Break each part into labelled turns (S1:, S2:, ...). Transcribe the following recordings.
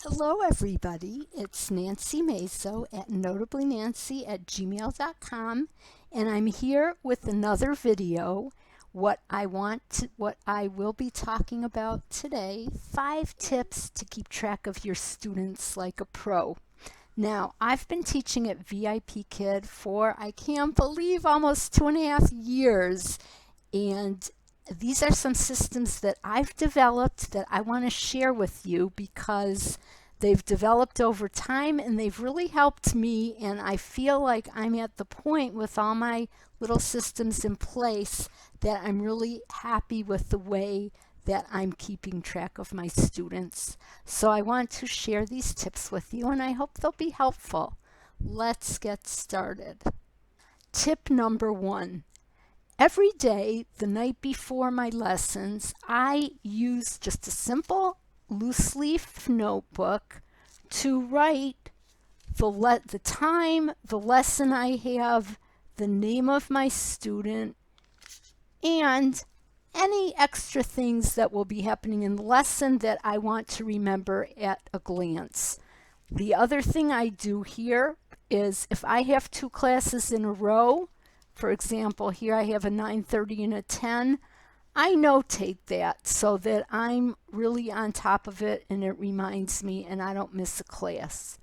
S1: Hello everybody, it's Nancy Mazo at notablynancy@gmail.com, and I'm here with another video. What I will be talking about today, 5 tips to keep track of your students like a pro. Now, I've been teaching at VIPKid for, I can't believe, almost 2.5 years, and these are some systems that I've developed that I want to share with you because they've developed over time and they've really helped me, and I feel like I'm at the point with all my little systems in place that I'm really happy with the way that I'm keeping track of my students. So I want to share these tips with you and I hope they'll be helpful. Let's get started. Tip number 1. Every day, the night before my lessons, I use just a simple loose leaf notebook to write the time, the lesson I have, the name of my student, and any extra things that will be happening in the lesson that I want to remember at a glance. The other thing I do here is if I have 2 classes in a row, for example, here I have a 9:30 and a 10. I notate that so that I'm really on top of it and it reminds me and I don't miss a class.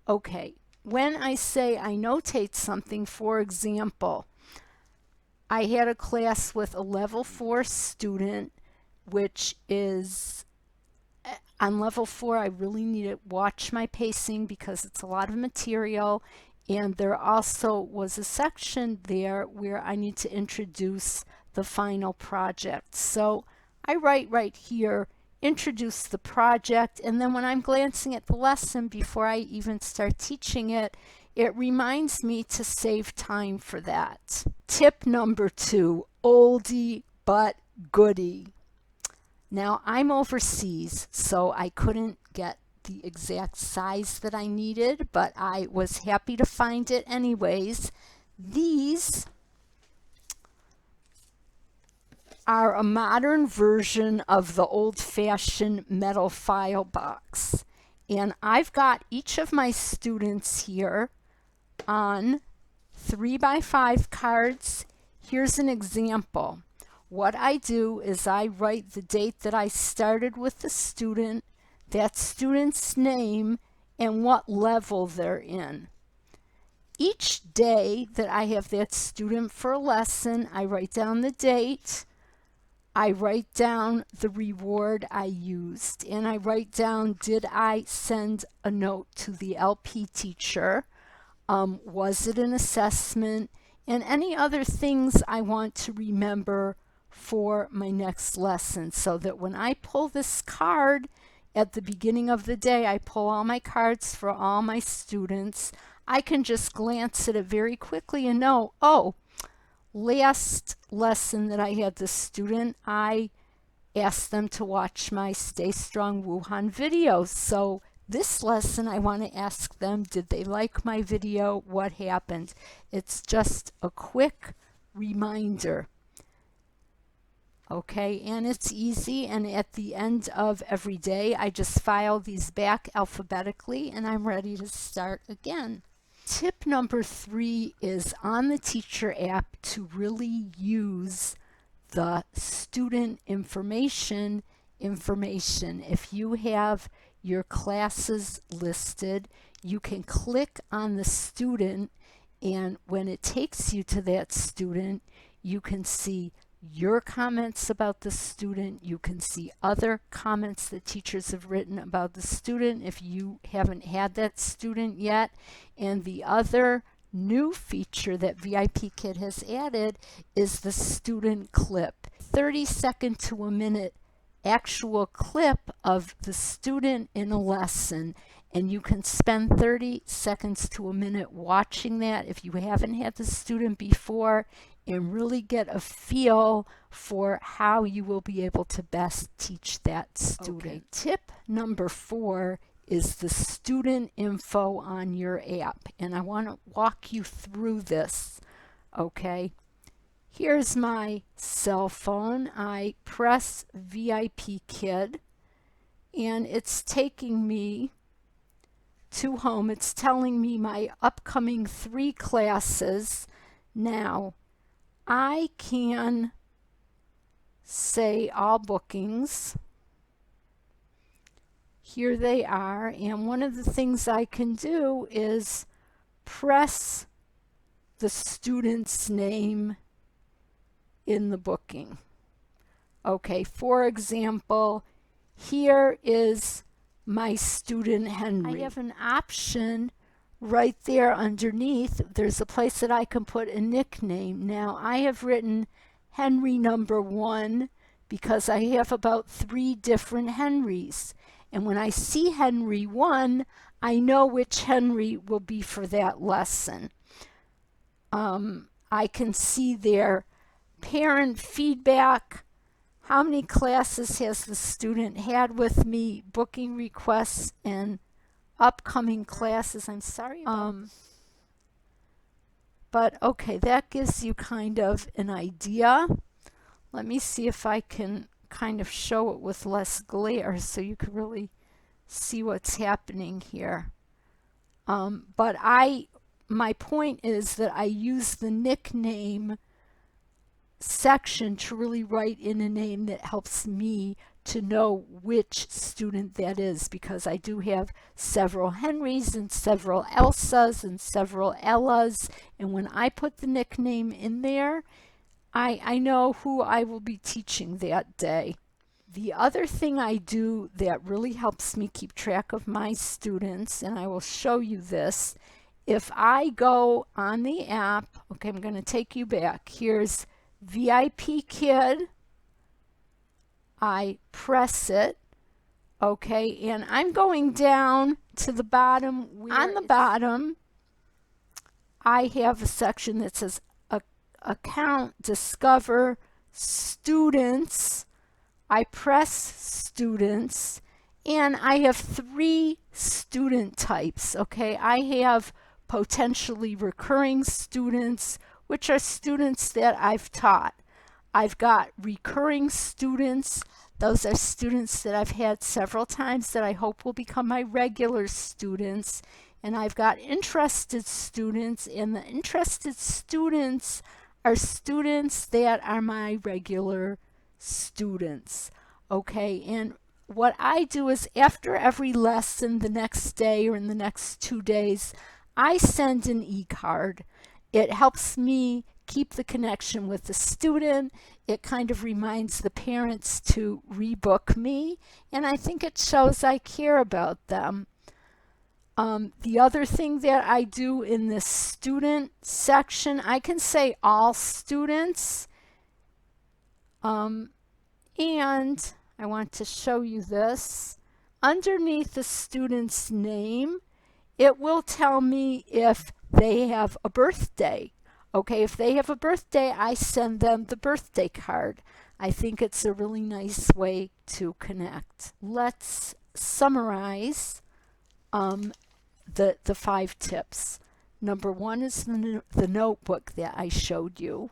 S1: Okay, when I say I notate something, for example, I had a class with a level 4 student, which is on level 4, I really need to watch my pacing because it's a lot of material. And there also was a section there where I need to introduce the final project. So I write right here, introduce the project, and then when I'm glancing at the lesson before I even start teaching it, it reminds me to save time for that. Tip number 2, oldie but goodie. Now I'm overseas, so I couldn't get the exact size that I needed, but I was happy to find it anyways. These are a modern version of the old-fashioned metal file box, and I've got each of my students here on 3x5 cards. Here's an example. What I do is I write the date that I started with the student, that student's name, and what level they're in. Each day that I have that student for a lesson, I write down the date, I write down the reward I used, and I write down, did I send a note to the LP teacher? Was it an assessment? And any other things I want to remember for my next lesson, so that when I pull this card at the beginning of the day, I pull all my cards for all my students, I can just glance at it very quickly and know, oh, last lesson that I had this student, I asked them to watch my Stay Strong Wuhan video. So this lesson, I want to ask them, did they like my video? What happened? It's just a quick reminder. Okay, and it's easy, and at the end of every day, I just file these back alphabetically, and I'm ready to start again. Tip number 3 is on the teacher app to really use the student information. If you have your classes listed, you can click on the student, and when it takes you to that student, you can see your comments about the student. You can see other comments that teachers have written about the student if you haven't had that student yet. And the other new feature that VIPKid has added is the student clip. 30-second to a minute actual clip of the student in a lesson, and you can spend 30 seconds to a minute watching that if you haven't had the student before, and really get a feel for how you will be able to best teach that student. Okay. Tip number 4 is the student info on your app, and I want to walk you through this. Okay, here's my cell phone. I press VIPKid, and it's taking me to home. It's telling me my upcoming 3 classes. Now, I can say all bookings. Here they are, and one of the things I can do is press the student's name in the booking. Okay, for example, here is my student Henry. I have an option right there underneath. There's a place that I can put a nickname. Now, I have written Henry number 1 because I have about 3 different Henrys. And when I see Henry 1, I know which Henry will be for that lesson. I can see their parent feedback. How many classes has the student had with me, booking requests, and upcoming classes? I'm sorry about but okay, that gives you kind of an idea. Let me see if I can kind of show it with less glare so you can really see what's happening here. But my point is that I use the nickname section to really write in a name that helps me to know which student that is, because I do have several Henrys and several Elsas and several Ellas, and when I put the nickname in there, I know who I will be teaching that day. The other thing I do that really helps me keep track of my students, and I will show you this, if I go on the app, okay, I'm going to take you back. Here's VIPKid. I press it, okay, and I'm going down to the bottom. On the bottom, I have a section that says Account, Discover, Students. I press Students, and I have 3 student types, okay? I have potentially recurring students, which are students that I've taught. I've got recurring students. Those are students that I've had several times that I hope will become my regular students. And I've got interested students, and the interested students are students that are my regular students. Okay, and what I do is after every lesson the next day or in the next 2 days, I send an e-card. It helps me keep the connection with the student. It kind of reminds the parents to rebook me, and I think it shows I care about them. The other thing that I do in this student section, I can say all students, and I want to show you this. Underneath the student's name, it will tell me if they have a birthday. Okay, if they have a birthday, I send them the birthday card. I think it's a really nice way to connect. Let's summarize the 5 tips. Number 1 is the notebook that I showed you.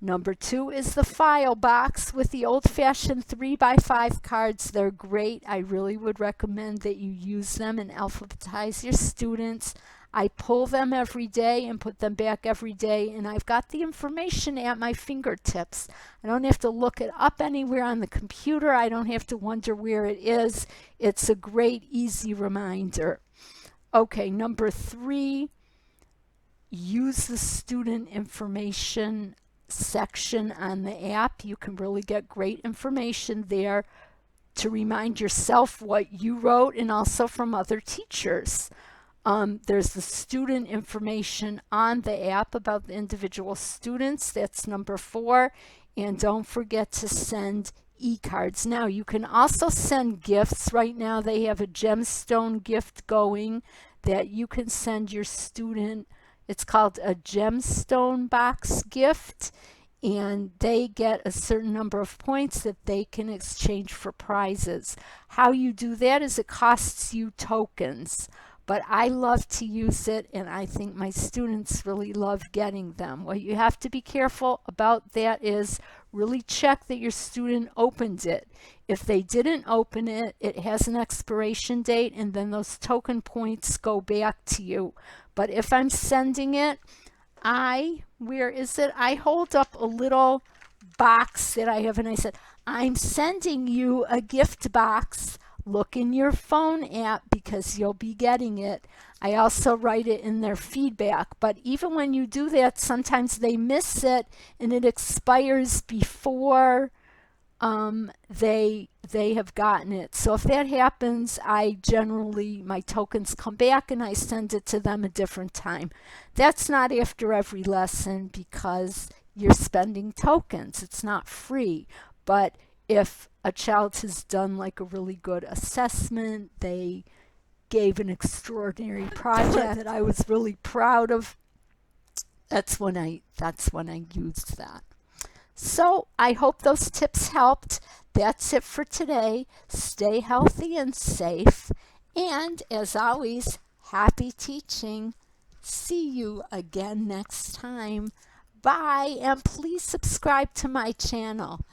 S1: Number 2 is the file box with the old-fashioned 3x5 cards. They're great. I really would recommend that you use them and alphabetize your students. I pull them every day and put them back every day, and I've got the information at my fingertips. I don't have to look it up anywhere on the computer. I don't have to wonder where it is. It's a great, easy reminder. Okay, number 3, use the student information section on the app. You can really get great information there to remind yourself what you wrote and also from other teachers. There's the student information on the app about the individual students. That's number 4. And don't forget to send e-cards. Now, you can also send gifts. Right now, they have a gemstone gift going that you can send your student. It's called a gemstone box gift, and they get a certain number of points that they can exchange for prizes. How you do that is it costs you tokens. But I love to use it, and I think my students really love getting them. What you have to be careful about that is really check that your student opened it. If they didn't open it, it has an expiration date, and then those token points go back to you. But if I'm sending it, where is it? I hold up a little box that I have, and I said, I'm sending you a gift box. Look in your phone app because you'll be getting it. I also write it in their feedback, but even when you do that, sometimes they miss it and it expires before they have gotten it. So if that happens, my tokens come back and I send it to them a different time. That's not after every lesson because you're spending tokens. It's not free. But if a child has done like a really good assessment, they gave an extraordinary project that I was really proud of, that's when I used that. So I hope those tips helped. That's it for today. Stay healthy and safe. And as always, happy teaching. See you again next time. Bye, and please subscribe to my channel.